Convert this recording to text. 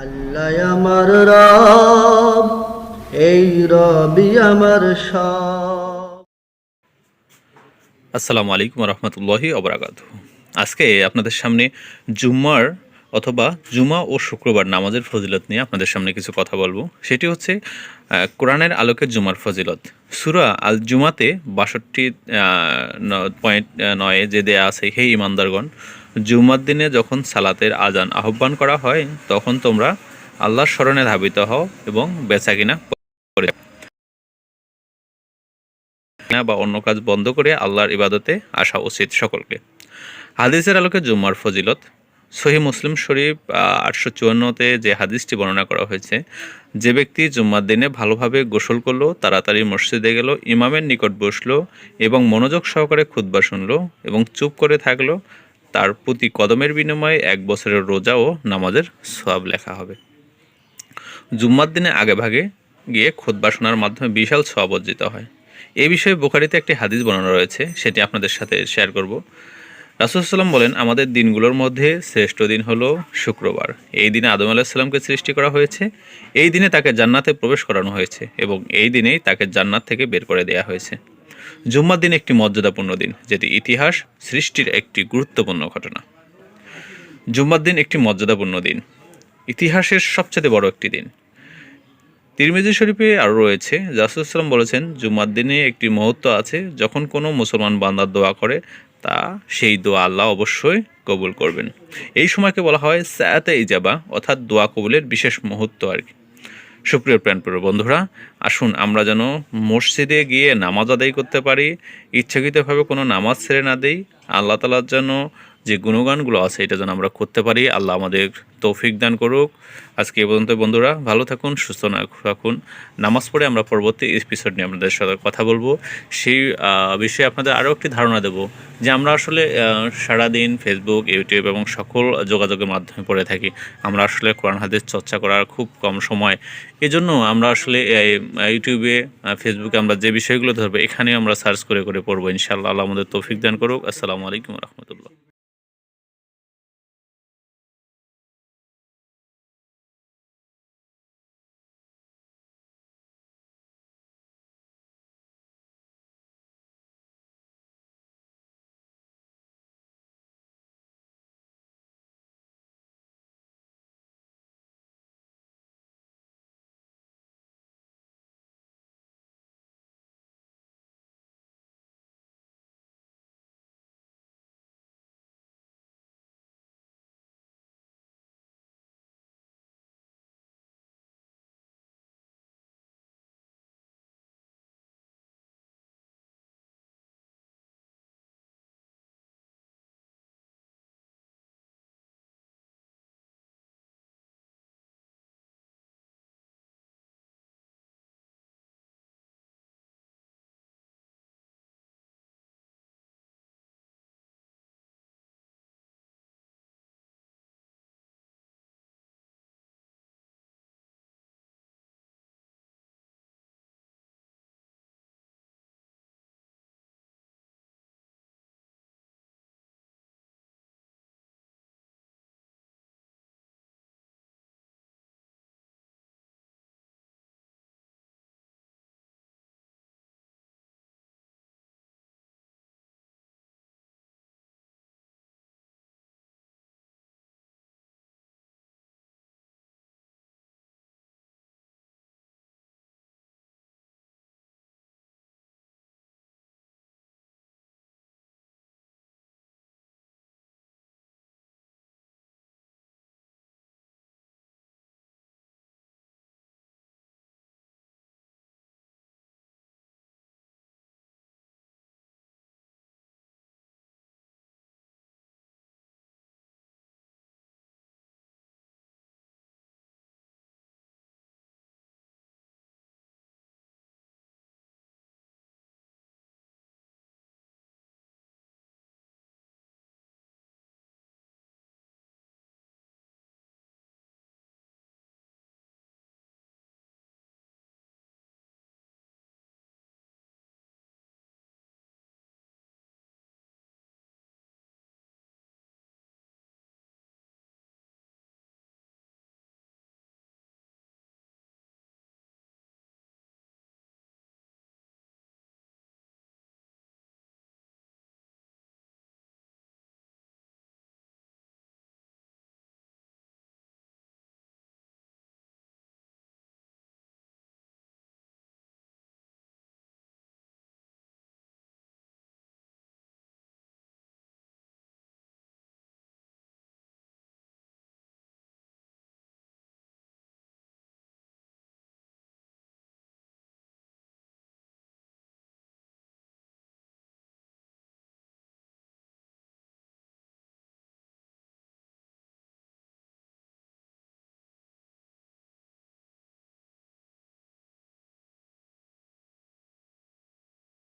আল্লাহ আমার রব, এই রবি আমার সব। আসসালামু আলাইকুম রহমতুল্লাহি অবরাকাতুহু। আজকে আপনাদের সামনে জুম্মার অথবা জুমা ও শুক্রবার নামাজের ফজিলত নিয়ে আপনাদের সামনে কিছু কথা বলবো। সেটি হচ্ছে কোরআনের আলোকে জুমার ফজিলত। সূরা আল জুমাতে 62.9 যে দেয়া আছে, হে ইমানদারগণ, জুম্মার দিনে যখন সালাতের আজান আহ্বান করা হয় তখন তোমরা আল্লাহর স্মরণে ধাবিত হও এবং বেচাকিনা বা অন্য কাজ বন্ধ করে আল্লাহর ইবাদতে আসা উচিত সকলকে। হাদিসের আলোকে জুম্মার ফজিলত। সহিহ মুসলিম শরীফ 854-তে যে হাদিসটি বর্ণনা করা হয়েছে, যে ব্যক্তি জুম্মার দিনে ভালোভাবে গোসল করলো, তাড়াতাড়ি মসজিদে গেল, ইমামের নিকট বসলো এবং মনোযোগ সহকারে খুতবা শুনলো এবং চুপ করে থাকলো, তার প্রতি কদমের বিনিময়ে 1 বছরের রোজা ও নামাজের সওয়াব লেখা হবে। জুম্মার দিনে আগেভাগে গিয়ে খুতবা শোনার মাধ্যমে বিশাল সওয়াব অর্জিত হয়। এই বিষয়ে বুখারীতে একটি হাদিস বর্ণনা রয়েছে, সেটি আপনাদের সাথে শেয়ার করব। রাসূল সাল্লাল্লাহু আলাইহি ওয়াসাল্লাম বলেন, আমাদের দিনগুলোর মধ্যে শ্রেষ্ঠ দিন হলো শুক্রবার। এই দিনে আদম আলাইহিস সালামকে সৃষ্টি করা হয়েছে, এই দিনে তাকে জান্নাতে প্রবেশ করানো হয়েছে এবং এই দিনেই তাকে জান্নাত থেকে বের করে দেওয়া হয়েছে। জুম্মার দিন একটি মর্যাদাপূর্ণ দিন, যেটি ইতিহাস সৃষ্টির একটি গুরুত্বপূর্ণ ঘটনা। জুম্মার দিন একটি মর্যাদাপূর্ণ দিন, ইতিহাসের সবচেয়ে বড় একটি দিন। তিরমিজি শরীফে আরও রয়েছে, রাসূল সাল্লাল্লাহু বলেছেন, জুম্মার দিনে একটি মুহূর্ত আছে যখন কোনো মুসলমান বান্দা দোয়া করে, তা সেই দোয়া আল্লাহ অবশ্যই কবুল করবেন। এই সময়কে বলা হয় সাআতে ইজাবা, অর্থাৎ দোয়া কবুলের বিশেষ মুহূর্ত আর কি। সুপ্রিয় প্রাণপ্রিয় বন্ধুরা, আসুন আমরা যেন মসজিদে গিয়ে নামাজ আদায় করতে পারি, ইচ্ছাকৃতভাবে কোনো নামাজ ছেড়ে না দেই। আল্লাহ তাআলার জন্য যে গুণগানগুলো আছে এটা যেন আমরা করতে পারি। আল্লাহ আমাদের তৌফিক দান করুক। আজকে এ পর্যন্ত বন্ধুরা, ভালো থাকুন, সুস্থ থাকুন। নামাজ পড়ে আমরা পরবর্তী এপিসোড নিয়ে আপনাদের সাথে কথা বলবো। সেই বিষয়ে আপনাদের আরও একটি ধারণা দেব যে আমরা আসলে সারাদিন ফেসবুক, ইউটিউব এবং সকল যোগাযোগের মাধ্যমে পড়ে থাকি। আমরা আসলে কোরআন হাদিস চর্চা করার খুব কম সময়। এজন্য আমরা আসলে ইউটিউবে, ফেসবুকে আমরা যে বিষয়গুলো ধরবো এখানে আমরা সার্চ করে করে পড়বো ইনশাআল্লাহ। আল্লাহ আমাদের তৌফিক দান করুক। আসসালামু আলাইকুম রহমতুল্লাহ।